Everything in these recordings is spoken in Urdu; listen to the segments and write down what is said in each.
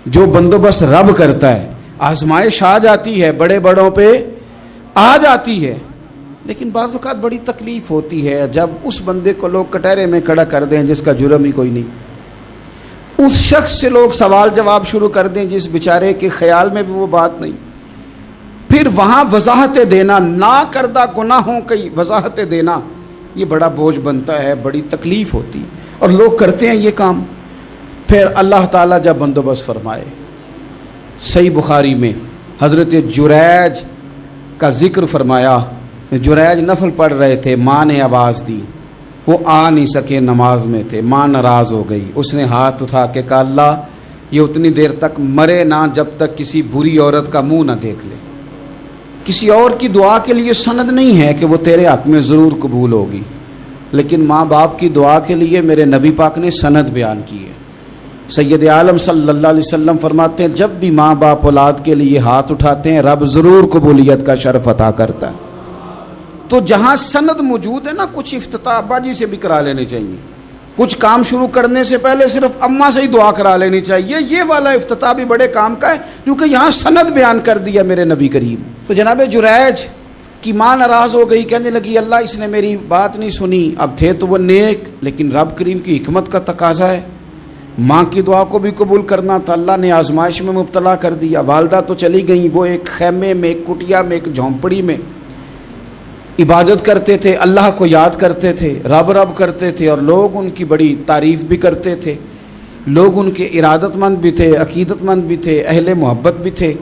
جو بندوبست رب کرتا ہے. آزمائش آ جاتی ہے, بڑے بڑوں پہ آ جاتی ہے, لیکن بعض اوقات بڑی تکلیف ہوتی ہے جب اس بندے کو لوگ کٹہرے میں کھڑا کر دیں جس کا جرم ہی کوئی نہیں, اس شخص سے لوگ سوال جواب شروع کر دیں جس بیچارے کے خیال میں بھی وہ بات نہیں. پھر وہاں وضاحتیں دینا, نہ کردہ گناہوں کی وضاحتیں دینا, یہ بڑا بوجھ بنتا ہے, بڑی تکلیف ہوتی, اور لوگ کرتے ہیں یہ کام. پھر اللہ تعالیٰ جب بندوبست فرمائے, صحیح بخاری میں حضرت جریج کا ذکر فرمایا. جریج نفل پڑھ رہے تھے, ماں نے آواز دی, وہ آ نہیں سکے, نماز میں تھے, ماں ناراض ہو گئی. اس نے ہاتھ اٹھا کے کہا اللہ یہ اتنی دیر تک مرے نہ جب تک کسی بری عورت کا منہ نہ دیکھ لے. کسی اور کی دعا کے لیے سند نہیں ہے کہ وہ تیرے حق میں ضرور قبول ہوگی, لیکن ماں باپ کی دعا کے لیے میرے نبی پاک نے سند بیان کی ہے. سید عالم صلی اللہ علیہ وسلم فرماتے ہیں جب بھی ماں باپ اولاد کے لیے ہاتھ اٹھاتے ہیں رب ضرور قبولیت کا شرف عطا کرتا ہے. تو جہاں سند موجود ہے نا, کچھ افتتاح ابا جی سے بھی کرا لینے چاہیے, کچھ کام شروع کرنے سے پہلے صرف اماں سے ہی دعا کرا لینی چاہیے. یہ والا افتتاح بھی بڑے کام کا ہے کیونکہ یہاں سند بیان کر دیا میرے نبی کریم. تو جناب جریج کی ماں ناراض ہو گئی, کہنے لگی اللہ اس نے میری بات نہیں سنی. اب تھے تو وہ نیک, لیکن رب کریم کی حکمت کا تقاضا ہے, ماں کی دعا کو بھی قبول کرنا تھا. اللہ نے آزمائش میں مبتلا کر دیا. والدہ تو چلی گئیں, وہ ایک خیمے میں, ایک کٹیا میں, ایک جھونپڑی میں عبادت کرتے تھے, اللہ کو یاد کرتے تھے, رب رب کرتے تھے, اور لوگ ان کی بڑی تعریف بھی کرتے تھے. لوگ ان کے ارادت مند بھی تھے, عقیدت مند بھی تھے, اہل محبت بھی تھے.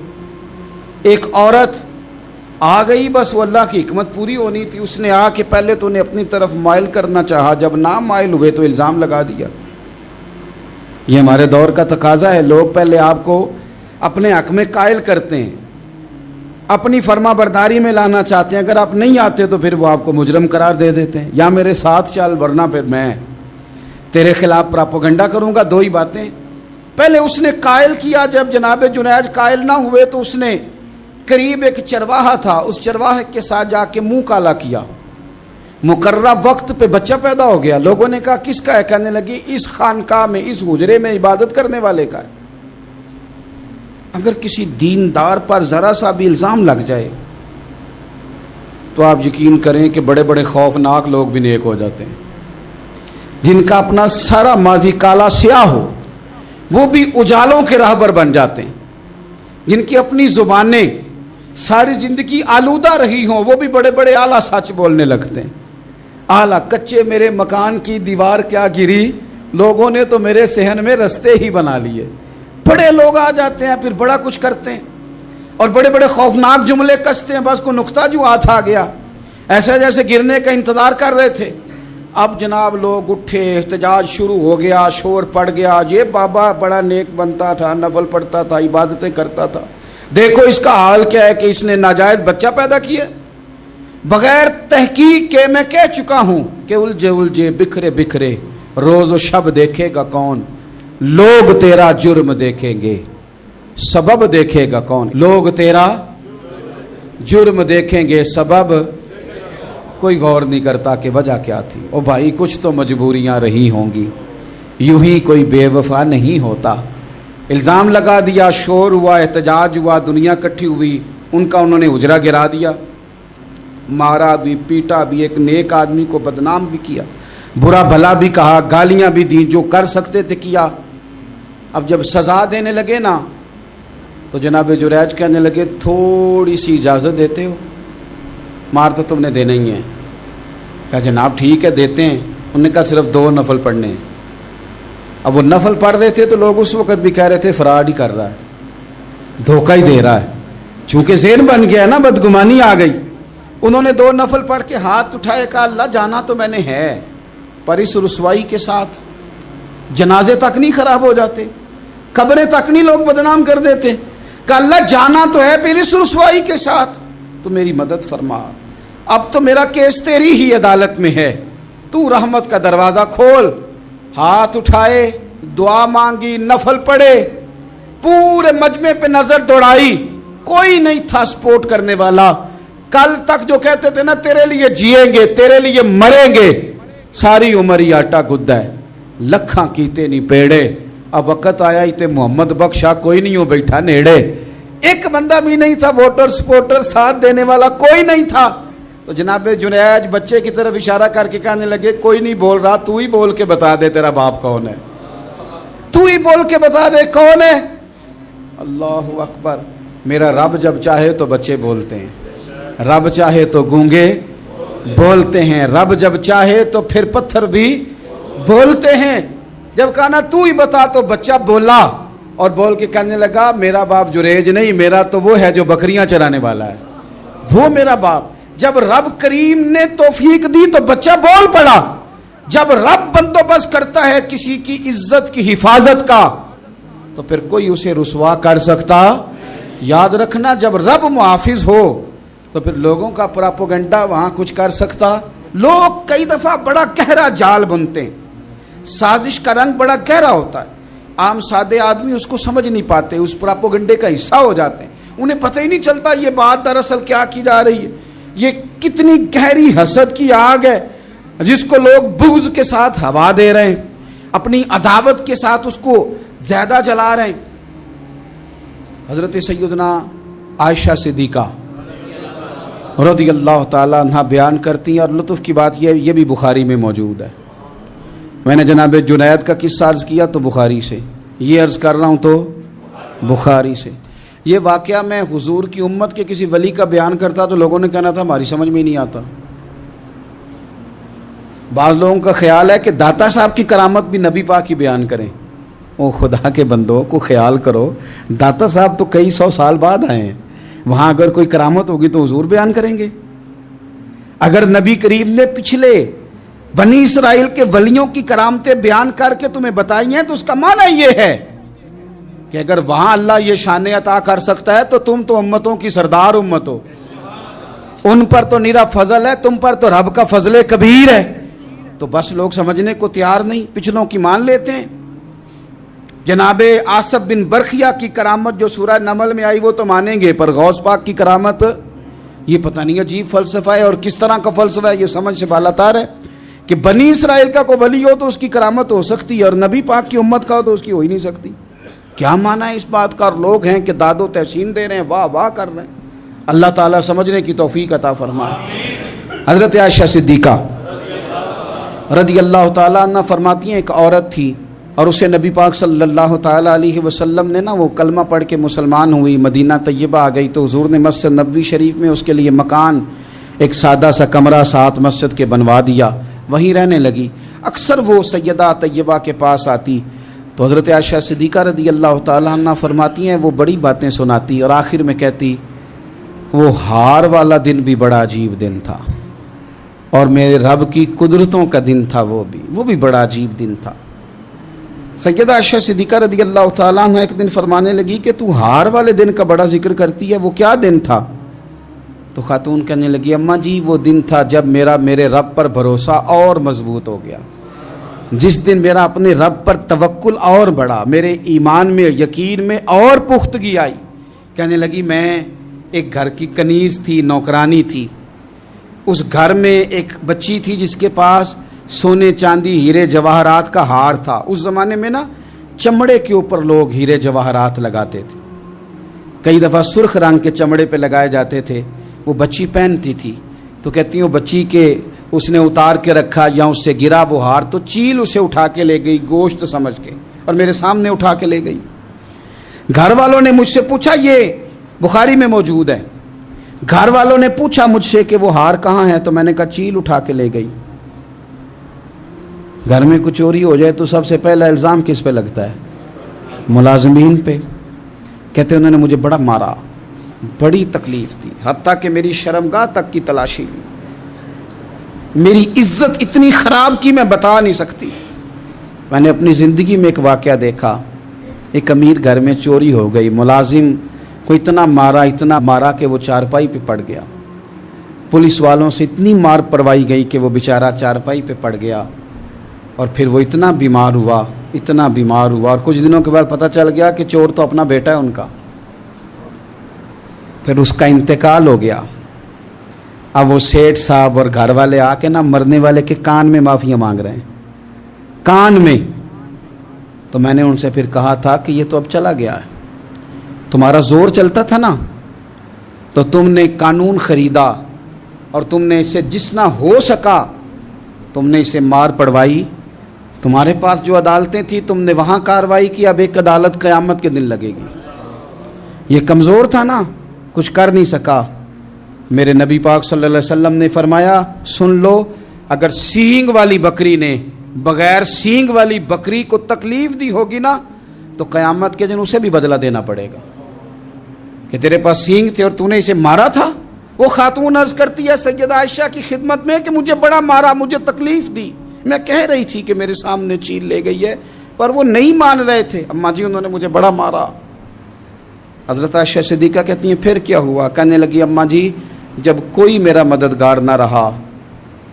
ایک عورت آ گئی, بس وہ اللہ کی حکمت پوری ہونی تھی. اس نے آ کے پہلے تو انہیں اپنی طرف مائل کرنا چاہا, جب نہ مائل ہوئے تو الزام لگا دیا. یہ ہمارے دور کا تقاضا ہے, لوگ پہلے آپ کو اپنے حق میں قائل کرتے ہیں, اپنی فرما برداری میں لانا چاہتے ہیں. اگر آپ نہیں آتے تو پھر وہ آپ کو مجرم قرار دے دیتے ہیں, یا میرے ساتھ چل ورنہ پھر میں تیرے خلاف پراپوگنڈا کروں گا. دو ہی باتیں. پہلے اس نے قائل کیا, جب جناب جنیج قائل نہ ہوئے تو اس نے قریب ایک چرواہا تھا, اس چرواہے کے ساتھ جا کے منہ کالا کیا. مقررہ وقت پہ بچہ پیدا ہو گیا. لوگوں نے کہا کس کا ہے؟ کہنے لگی اس خانقاہ میں, اس حجرے میں عبادت کرنے والے کا ہے. اگر کسی دیندار پر ذرا سا بھی الزام لگ جائے تو آپ یقین کریں کہ بڑے بڑے خوفناک لوگ بھی نیک ہو جاتے ہیں. جن کا اپنا سارا ماضی کالا سیاہ ہو وہ بھی اجالوں کے راہبر بن جاتے ہیں. جن کی اپنی زبانیں ساری زندگی آلودہ رہی ہوں وہ بھی بڑے بڑے اعلیٰ سچ بولنے لگتے ہیں. اعلیٰ کچے میرے مکان کی دیوار کیا گری, لوگوں نے تو میرے صحن میں رستے ہی بنا لیے. بڑے لوگ آ جاتے ہیں, پھر بڑا کچھ کرتے ہیں اور بڑے بڑے خوفناک جملے کستے ہیں. بس کو نقطہ جو ہاتھ آ گیا, ایسے جیسے گرنے کا انتظار کر رہے تھے. اب جناب لوگ اٹھے, احتجاج شروع ہو گیا, شور پڑ گیا. یہ بابا بڑا نیک بنتا تھا, نفل پڑھتا تھا, عبادتیں کرتا تھا, دیکھو اس کا حال کیا ہے کہ اس نے ناجائز بچہ پیدا کیا. بغیر تحقیق کے میں کہہ چکا ہوں کہ الجھے الجھے بکھرے بکھرے روز و شب دیکھے گا کون, لوگ تیرا جرم دیکھیں گے, سبب دیکھے گا کون. لوگ تیرا جرم دیکھیں گے, سبب کوئی غور نہیں کرتا کہ وجہ کیا تھی. او بھائی کچھ تو مجبوریاں رہی ہوں گی, یوں ہی کوئی بے وفا نہیں ہوتا. الزام لگا دیا, شور ہوا, احتجاج ہوا, دنیا کٹھی ہوئی, ان کا انہوں نے حجرہ گرا دیا, مارا بھی, پیٹا بھی, ایک نیک آدمی کو بدنام بھی کیا, برا بھلا بھی کہا, گالیاں بھی دی, جو کر سکتے تھے کیا. اب جب سزا دینے لگے نا تو جناب جریج کہنے لگے تھوڑی سی اجازت دیتے ہو, مار تو تم نے دینا ہی ہے. کہا جناب ٹھیک ہے دیتے ہیں. انہوں نے کہا صرف 2 نفل پڑھنے ہیں. اب وہ نفل پڑھ رہے تھے تو لوگ اس وقت بھی کہہ رہے تھے فراڈ ہی کر رہا ہے, دھوکہ ہی دے رہا ہے. چونکہ ذہن بن گیا نا, بدگمانی آ گئی. انہوں نے 2 نفل پڑھ کے ہاتھ اٹھائے, کہا اللہ جانا تو میں نے ہے, پر اس رسوائی کے ساتھ جنازے تک نہیں خراب ہو جاتے, قبریں تک نہیں لوگ بدنام کر دیتے. کہ اللہ جانا تو ہے, پھر اس رسوائی کے ساتھ تو میری مدد فرما. اب تو میرا کیس تیری ہی عدالت میں ہے, تو رحمت کا دروازہ کھول. ہاتھ اٹھائے, دعا مانگی, نفل پڑھے, پورے مجمع پہ نظر دوڑائی, کوئی نہیں تھا سپورٹ کرنے والا. کل تک جو کہتے تھے نا تیرے لیے جیئیں گے, تیرے لیے مریں گے, ساری عمر ہی آٹا گدا ہے. لکھاں کیتے نہیں پیڑے, اب وقت آیا تے محمد بخشا کوئی نہیں ہو بیٹھا نیڑے, ایک بندہ بھی نہیں تھا, ووٹر سپورٹر ساتھ دینے والا کوئی نہیں تھا. تو جناب جنید بچے کی طرف اشارہ کر کے کہنے لگے کوئی نہیں بول رہا, تو ہی بول کے بتا دے تیرا باپ کون ہے, تو ہی بول کے بتا دے کون ہے. اللہ اکبر. میرا رب جب چاہے تو بچے بولتے ہیں, رب چاہے تو گونگے بولتے ہیں, رب جب چاہے تو پھر پتھر بھی بولتے ہیں. جب کہا نا تو ہی بتا تو بچہ بولا اور بول کے کہنے لگا میرا باپ جریج نہیں, میرا تو وہ ہے جو بکریاں چرانے والا ہے, وہ میرا باپ. جب رب کریم نے توفیق دی تو بچہ بول پڑا. جب رب بندوبست کرتا ہے کسی کی عزت کی حفاظت کا تو پھر کوئی اسے رسوا کر سکتا. یاد رکھنا جب رب محافظ ہو تو پھر لوگوں کا پراپوگنڈا وہاں کچھ کر سکتا. لوگ کئی دفعہ بڑا گہرا جال بنتے ہیں, سازش کا رنگ بڑا گہرا ہوتا ہے, عام سادے آدمی اس کو سمجھ نہیں پاتے, اس پراپوگنڈے کا حصہ ہو جاتے ہیں, انہیں پتہ ہی نہیں چلتا یہ بات دراصل کیا کی جا رہی ہے. یہ کتنی گہری حسد کی آگ ہے جس کو لوگ بغض کے ساتھ ہوا دے رہے ہیں, اپنی عداوت کے ساتھ اس کو زیادہ جلا رہے ہیں. حضرت سیدنا عائشہ صدیقہ رضی اللہ تعالیٰ عنہ بیان کرتی ہیں, اور لطف کی بات یہ بھی بخاری میں موجود ہے. میں نے جناب جنید کا قصہ عرض کیا تو بخاری سے, یہ عرض کر رہا ہوں تو بخاری سے. یہ واقعہ میں حضور کی امت کے کسی ولی کا بیان کرتا تو لوگوں نے کہنا تھا ہماری سمجھ میں نہیں آتا. بعض لوگوں کا خیال ہے کہ داتا صاحب کی کرامت بھی نبی پاک کی بیان کریں. او خدا کے بندوں کو خیال کرو, داتا صاحب تو کئی سو سال بعد آئے ہیں, وہاں اگر کوئی کرامت ہوگی تو حضور بیان کریں گے. اگر نبی کریم نے پچھلے بنی اسرائیل کے ولیوں کی کرامتیں بیان کر کے تمہیں بتائی ہیں تو اس کا معنی یہ ہے کہ اگر وہاں اللہ یہ شان عطا کر سکتا ہے تو تم تو امتوں کی سردار امت ہو, ان پر تو نیرا فضل ہے, تم پر تو رب کا فضل کبیر ہے. تو بس لوگ سمجھنے کو تیار نہیں, پچھلوں کی مان لیتے ہیں. جناب آصف بن برخیہ کی کرامت جو سورہ نمل میں آئی وہ تو مانیں گے, پر غوث پاک کی کرامت یہ پتہ نہیں عجیب فلسفہ ہے, اور کس طرح کا فلسفہ ہے یہ سمجھ سے بالاتار ہے کہ بنی اسرائیل کا کوئی ولی ہو تو اس کی کرامت ہو سکتی ہے اور نبی پاک کی امت کا ہو تو اس کی ہو ہی نہیں سکتی. کیا معنی ہے اس بات کا؟ اور لوگ ہیں کہ داد و تحسین دے رہے ہیں, واہ واہ کر رہے ہیں. اللہ تعالیٰ سمجھنے کی توفیق عطا فرمائے. حضرت عائشہ صدیقہ رضی اللہ تعالیٰ عنہ فرماتی ہیں ایک عورت تھی اور اسے نبی پاک صلی اللہ تعالیٰ علیہ وسلم نے وہ کلمہ پڑھ کے مسلمان ہوئی, مدینہ طیبہ آ گئی تو حضور نے مسجد نبوی شریف میں اس کے لیے مکان, ایک سادہ سا کمرہ ساتھ مسجد کے بنوا دیا, وہیں رہنے لگی. اکثر وہ سیدہ طیبہ کے پاس آتی تو حضرت عائشہ صدیقہ رضی اللہ تعالیٰ عنہ فرماتی ہیں وہ بڑی باتیں سناتی اور آخر میں کہتی وہ ہار والا دن بھی بڑا عجیب دن تھا اور میرے رب کی قدرتوں کا دن تھا, وہ بھی بڑا عجیب دن تھا. سیدہ عائشہ صدیقہ رضی اللہ تعالیٰ عنہ ایک دن فرمانے لگی کہ تو ہار والے دن کا بڑا ذکر کرتی ہے, وہ کیا دن تھا؟ تو خاتون کہنے لگی اماں جی وہ دن تھا جب میرے رب پر بھروسہ اور مضبوط ہو گیا, جس دن میرا اپنے رب پر توکل اور بڑھا, میرے ایمان میں یقین میں اور پختگی آئی. کہنے لگی میں ایک گھر کی کنیز تھی, نوکرانی تھی, اس گھر میں ایک بچی تھی جس کے پاس سونے چاندی ہیرے جواہرات کا ہار تھا. اس زمانے میں نا چمڑے کے اوپر لوگ ہیرے جواہرات لگاتے تھے, کئی دفعہ سرخ رنگ کے چمڑے پہ لگائے جاتے تھے. وہ بچی پہنتی تھی تو کہتی ہیں وہ بچی کے اس نے اتار کے رکھا یا اس سے گرا وہ ہار تو چیل اسے اٹھا کے لے گئی گوشت سمجھ کے اور میرے سامنے اٹھا کے لے گئی. گھر والوں نے مجھ سے پوچھا, یہ بخاری میں موجود ہے, گھر والوں نے پوچھا مجھ سے کہ وہ ہار کہاں ہے, تو میں نے کہا چیل اٹھا کے لے گئی. گھر میں کچھ چوری ہو جائے تو سب سے پہلا الزام کس پہ لگتا ہے؟ ملازمین پہ. کہتے انہوں نے مجھے بڑا مارا, بڑی تکلیف تھی, حتیٰ کہ میری شرمگاہ تک کی تلاشی لی, میری عزت اتنی خراب کی میں بتا نہیں سکتی. میں نے اپنی زندگی میں ایک واقعہ دیکھا, ایک امیر گھر میں چوری ہو گئی, ملازم کو اتنا مارا کہ وہ چارپائی پہ پڑ گیا. پولیس والوں سے اتنی مار پروائی گئی کہ وہ بیچارہ چارپائی پہ پڑ گیا اور پھر وہ اتنا بیمار ہوا اور کچھ دنوں کے بعد پتہ چل گیا کہ چور تو اپنا بیٹا ہے ان کا. پھر اس کا انتقال ہو گیا. اب وہ سیٹھ صاحب اور گھر والے آ کے مرنے والے کے کان میں معافیاں مانگ رہے ہیں, کان میں تو میں نے ان سے پھر کہا تھا کہ یہ تو اب چلا گیا ہے، تمہارا زور چلتا تھا نا، تو تم نے قانون خریدا اور تم نے اسے جتنا ہو سکا تم نے اسے مار پڑوائی، تمہارے پاس جو عدالتیں تھیں تم نے وہاں کارروائی کی، اب ایک عدالت قیامت کے دن لگے گی۔ یہ کمزور تھا نا، کچھ کر نہیں سکا۔ میرے نبی پاک صلی اللہ علیہ وسلم نے فرمایا سن لو، اگر سینگ والی بکری نے بغیر سینگ والی بکری کو تکلیف دی ہوگی نا تو قیامت کے دن اسے بھی بدلہ دینا پڑے گا کہ تیرے پاس سینگ تھے اور تو نے اسے مارا تھا۔ وہ خاتون عرض کرتی ہے سیدہ عائشہ کی خدمت میں کہ مجھے بڑا مارا، مجھے تکلیف دی، میں کہہ رہی تھی کہ میرے سامنے چیل لے گئی ہے پر وہ نہیں مان رہے تھے، اماں جی انہوں نے مجھے بڑا مارا۔ حضرت عائشہ صدیقہ کہتی ہیں پھر کیا ہوا؟ کہنے لگی اماں جی جب کوئی میرا مددگار نہ رہا،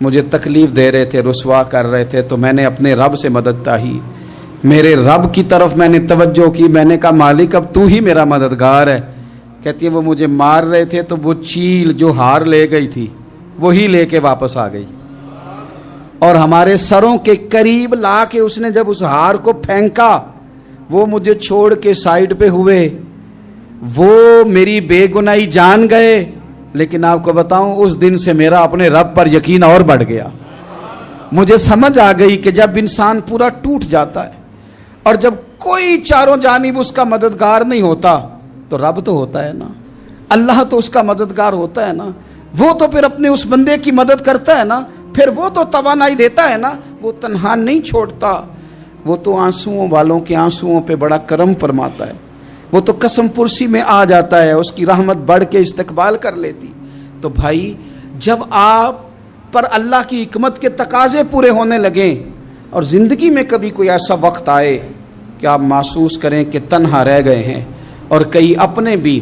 مجھے تکلیف دے رہے تھے، رسوا کر رہے تھے، تو میں نے اپنے رب سے مدد چاہی، میرے رب کی طرف میں نے توجہ کی، میں نے کہا مالک اب تو ہی میرا مددگار ہے۔ کہتی ہے وہ مجھے مار رہے تھے تو وہ چیل جو ہار لے گئی تھی وہی لے کے واپس آ گئی، اور ہمارے سروں کے قریب لا کے اس نے جب اس ہار کو پھینکا وہ مجھے چھوڑ کے سائیڈ پہ ہوئے، وہ میری بے گناہی جان گئے، لیکن آپ کو بتاؤں اس دن سے میرا اپنے رب پر یقین اور بڑھ گیا۔ مجھے سمجھ آ گئی کہ جب انسان پورا ٹوٹ جاتا ہے اور جب کوئی چاروں جانب اس کا مددگار نہیں ہوتا تو رب تو ہوتا ہے نا، اللہ تو اس کا مددگار ہوتا ہے نا، وہ تو پھر اپنے اس بندے کی مدد کرتا ہے نا، پھر وہ تو توانائی دیتا ہے نا، وہ تنہا نہیں چھوڑتا، وہ تو آنسوؤں والوں کے آنسوؤں پہ بڑا کرم فرماتا ہے، وہ تو قسم پرسی میں آ جاتا ہے، اس کی رحمت بڑھ کے استقبال کر لیتی۔ تو بھائی جب آپ پر اللہ کی حکمت کے تقاضے پورے ہونے لگیں اور زندگی میں کبھی کوئی ایسا وقت آئے کہ آپ محسوس کریں کہ تنہا رہ گئے ہیں اور کئی اپنے بھی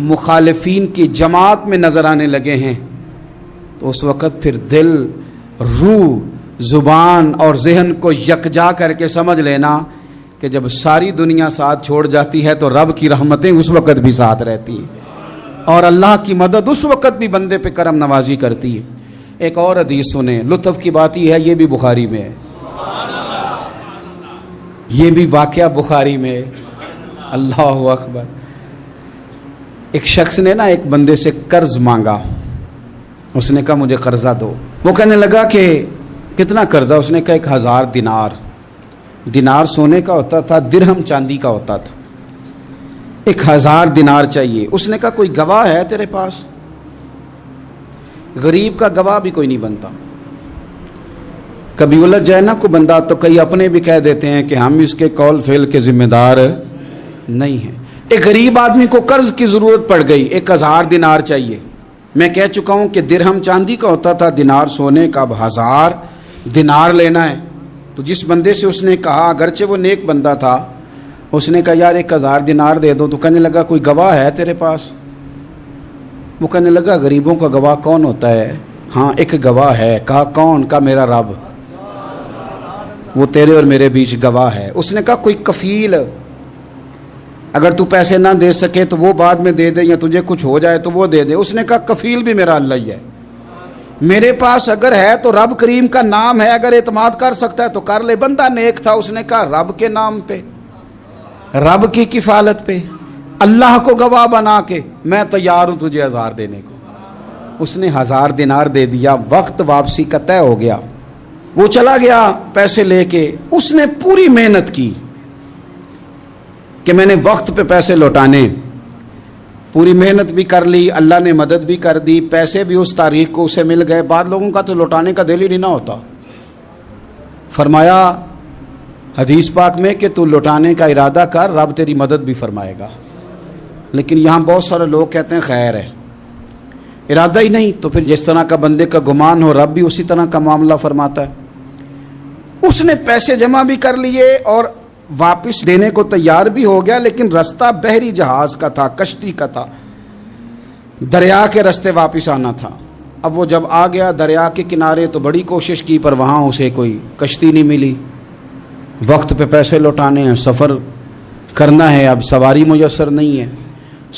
مخالفین کی جماعت میں نظر آنے لگے ہیں، تو اس وقت پھر دل، روح، زبان اور ذہن کو یکجا کر کے سمجھ لینا کہ جب ساری دنیا ساتھ چھوڑ جاتی ہے تو رب کی رحمتیں اس وقت بھی ساتھ رہتی ہیں اور اللہ کی مدد اس وقت بھی بندے پہ کرم نوازی کرتی ہے۔ ایک اور حدیث سنیں، لطف کی بات یہ ہے یہ بھی بخاری میں ہے، یہ بھی واقعہ بخاری میں ہے۔ اللہ اکبر۔ ایک شخص نے نا ایک بندے سے قرض مانگا، اس نے کہا مجھے قرضہ دو۔ وہ کہنے لگا کہ کتنا قرضہ؟ اس نے کہا 1000 دینار۔ دینار سونے کا ہوتا تھا، درہم چاندی کا ہوتا تھا۔ 1000 دینار چاہیے۔ اس نے کہا کوئی گواہ ہے تیرے پاس؟ غریب کا گواہ بھی کوئی نہیں بنتا، کبھی الجھ جائے نا کوئی بندہ تو کئی اپنے بھی کہہ دیتے ہیں کہ ہم اس کے قول فعل کے ذمہ دار نہیں ہیں۔ ایک غریب آدمی کو قرض کی ضرورت پڑ گئی، 1000 دینار چاہیے۔ میں کہہ چکا ہوں کہ درہم چاندی کا ہوتا تھا، دینار سونے کا، اب 1000 دینار لینا ہے۔ تو جس بندے سے اس نے کہا، اگرچہ وہ نیک بندہ تھا، اس نے کہا یار 1000 دینار دے دو، تو کہنے لگا کوئی گواہ ہے تیرے پاس؟ وہ کہنے لگا غریبوں کا گواہ کون ہوتا ہے؟ ہاں ایک گواہ ہے۔ کہا کون؟ کہا میرا رب، وہ تیرے اور میرے بیچ گواہ ہے۔ اس نے کہا کوئی کفیل، اگر تو پیسے نہ دے سکے تو وہ بعد میں دے دے، یا تجھے کچھ ہو جائے تو وہ دے دے۔ اس نے کہا کفیل بھی میرا اللہ ہی ہے، میرے پاس اگر ہے تو رب کریم کا نام ہے، اگر اعتماد کر سکتا ہے تو کر لے۔ بندہ نیک تھا، اس نے کہا رب کے نام پہ، رب کی کفالت پہ، اللہ کو گواہ بنا کے میں تیار ہوں تجھے 1000 دینے کو۔ اس نے 1000 دینار دے دیا، وقت واپسی کا طے ہو گیا، وہ چلا گیا پیسے لے کے۔ اس نے پوری محنت کی کہ میں نے وقت پہ پیسے لوٹانے، پوری محنت بھی کر لی، اللہ نے مدد بھی کر دی، پیسے بھی اس تاریخ کو اسے مل گئے۔ بعض لوگوں کا تو لوٹانے کا دل ہی نہیں نہ ہوتا۔ فرمایا حدیث پاک میں کہ تو لوٹانے کا ارادہ کر، رب تیری مدد بھی فرمائے گا۔ لیکن یہاں بہت سارے لوگ کہتے ہیں خیر ہے، ارادہ ہی نہیں، تو پھر جس طرح کا بندے کا گمان ہو رب بھی اسی طرح کا معاملہ فرماتا ہے۔ اس نے پیسے جمع بھی کر لیے اور واپس دینے کو تیار بھی ہو گیا، لیکن رستہ بحری جہاز کا تھا، کشتی کا تھا، دریا کے رستے واپس آنا تھا۔ اب وہ جب آ گیا دریا کے کنارے تو بڑی کوشش کی، پر وہاں اسے کوئی کشتی نہیں ملی۔ وقت پہ پیسے لوٹانے ہیں، سفر کرنا ہے، اب سواری میسر نہیں ہے۔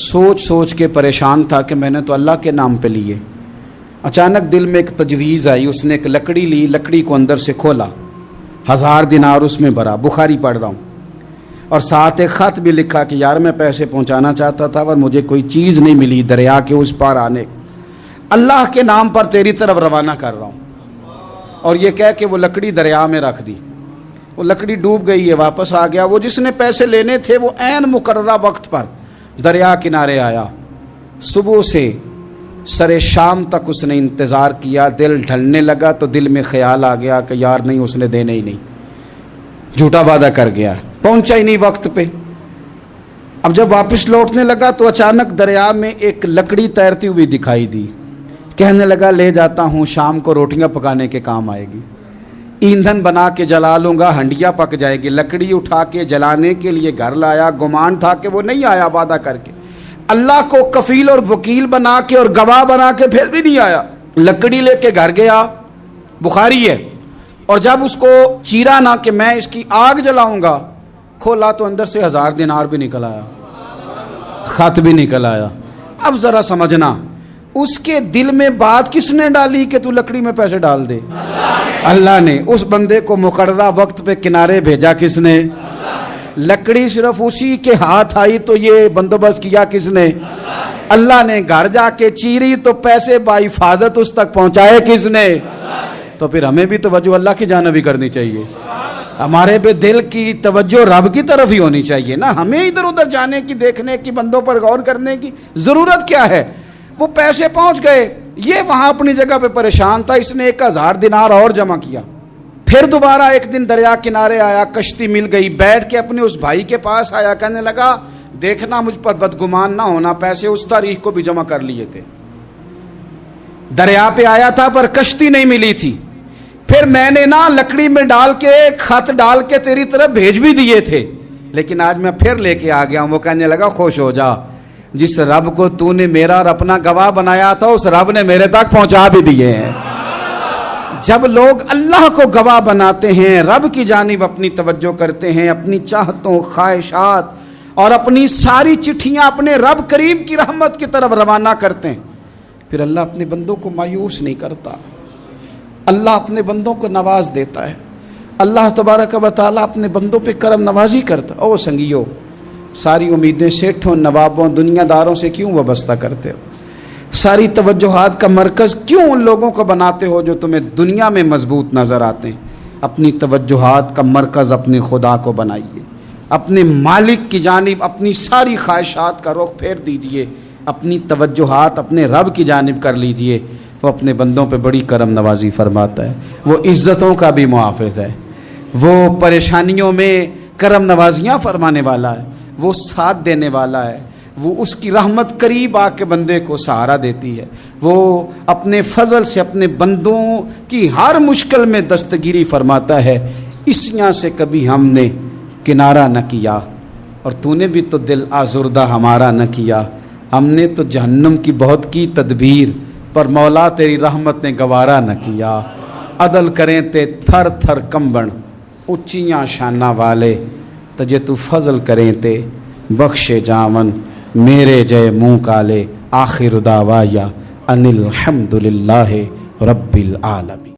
سوچ سوچ کے پریشان تھا کہ میں نے تو اللہ کے نام پہ لیے۔ اچانک دل میں ایک تجویز آئی، اس نے ایک لکڑی لی، لکڑی کو اندر سے کھولا، 1000 دینار اس میں بھرا۔ بخاری پڑھ رہا ہوں، اور ساتھ ایک خط بھی لکھا کہ یار میں پیسے پہنچانا چاہتا تھا پر مجھے کوئی چیز نہیں ملی دریا کے اس پار آنے، اللہ کے نام پر تیری طرف روانہ کر رہا ہوں۔ اور یہ کہہ کہ وہ لکڑی دریا میں رکھ دی، وہ لکڑی ڈوب گئی ہے، واپس آ گیا۔ وہ جس نے پیسے لینے تھے وہ عین مقررہ وقت پر دریا کنارے آیا، صبح سے سر شام تک اس نے انتظار کیا۔ دل ڈھلنے لگا تو دل میں خیال آ گیا کہ یار نہیں، اس نے دینے ہی نہیں، جھوٹا وعدہ کر گیا، پہنچا ہی نہیں وقت پہ۔ اب جب واپس لوٹنے لگا تو اچانک دریا میں ایک لکڑی تیرتی ہوئی دکھائی دی۔ کہنے لگا لے جاتا ہوں، شام کو روٹیاں پکانے کے کام آئے گی، ایندھن بنا کے جلا لوں گا، ہنڈیا پک جائے گی۔ لکڑی اٹھا کے جلانے کے لیے گھر لایا، گمان تھا کہ وہ نہیں آیا وعدہ کر کے، اللہ کو کفیل اور وکیل بنا کے اور گواہ بنا کے پھر بھی نہیں آیا۔ لکڑی لے کے گھر گیا، بخاری ہے، اور جب اس کو چیرا نہ کہ میں اس کی آگ جلاؤں گا، کھولا تو اندر سے 1000 دینار بھی نکل آیا، خط بھی نکل آیا۔ اب ذرا سمجھنا، اس کے دل میں بات کس نے ڈالی کہ تو لکڑی میں پیسے ڈال دے؟ اللہ نے۔ اس بندے کو مقررہ وقت پہ کنارے بھیجا کس نے؟ لکڑی صرف اسی کے ہاتھ آئی تو یہ بندوبست کیا کس نے؟ اللہ نے۔ گھر جا کے چیری تو پیسے بحفاظت اس تک پہنچائے کس نے؟ تو پھر ہمیں بھی توجہ اللہ کی جانب ہی کرنی چاہیے، ہمارے پہ دل کی توجہ رب کی طرف ہی ہونی چاہیے نا، ہمیں ادھر ادھر جانے کی، دیکھنے کی، بندوں پر غور کرنے کی ضرورت کیا ہے؟ وہ پیسے پہنچ گئے، یہ وہاں اپنی جگہ پہ پریشان تھا، اس نے 1000 دینار اور جمع کیا۔ پھر دوبارہ ایک دن دریا کنارے آیا، کشتی مل گئی، بیٹھ کے اپنے اس بھائی کے پاس آیا، کہنے لگا دیکھنا مجھ پر بدگمان نہ ہونا، پیسے اس تاریخ کو بھی جمع کر لیے تھے، دریا پہ آیا تھا پر کشتی نہیں ملی تھی، پھر میں نے نا لکڑی میں ڈال کے خط ڈال کے تیری طرف بھیج بھی دیے تھے، لیکن آج میں پھر لے کے آ گیا ہوں۔ وہ کہنے لگا خوش ہو جا، جس رب کو تو نے میرا اور اپنا گواہ بنایا تھا اس رب نے میرے تک پہنچا بھی دیے ہیں۔ جب لوگ اللہ کو گواہ بناتے ہیں، رب کی جانب اپنی توجہ کرتے ہیں، اپنی چاہتوں، خواہشات اور اپنی ساری چٹھیاں اپنے رب کریم کی رحمت کی طرف روانہ کرتے ہیں، پھر اللہ اپنے بندوں کو مایوس نہیں کرتا، اللہ اپنے بندوں کو نواز دیتا ہے، اللہ تبارک و تعالیٰ اپنے بندوں پہ کرم نوازی کرتا۔ او سنگیو، ساری امیدیں سیٹھوں، نوابوں، دنیا داروں سے کیوں وابستہ کرتے ہو؟ ساری توجہات کا مرکز کیوں ان لوگوں کو بناتے ہو جو تمہیں دنیا میں مضبوط نظر آتے ہیں؟ اپنی توجہات کا مرکز اپنے خدا کو بنائیے، اپنے مالک کی جانب اپنی ساری خواہشات کا رخ پھیر دیجئے، اپنی توجہات اپنے رب کی جانب کر لیجئے، وہ اپنے بندوں پہ بڑی کرم نوازی فرماتا ہے، وہ عزتوں کا بھی محافظ ہے، وہ پریشانیوں میں کرم نوازیاں فرمانے والا ہے، وہ ساتھ دینے والا ہے، وہ اس کی رحمت قریب آ کے بندے کو سہارا دیتی ہے، وہ اپنے فضل سے اپنے بندوں کی ہر مشکل میں دستگیری فرماتا ہے۔ اسیاں سے کبھی ہم نے کنارہ نہ کیا، اور تو نے بھی تو دل آزردہ ہمارا نہ کیا، ہم نے تو جہنم کی بہت کی تدبیر، پر مولا تیری رحمت نے گوارا نہ کیا۔ عدل کریں تے تھر تھر کمبن، اچیاں شانہ والے، تجھے تو فضل کریں تے بخشے جاون، میرے جے منہ کالے۔ آخر دعوایا ان الحمد للہ رب العالمین۔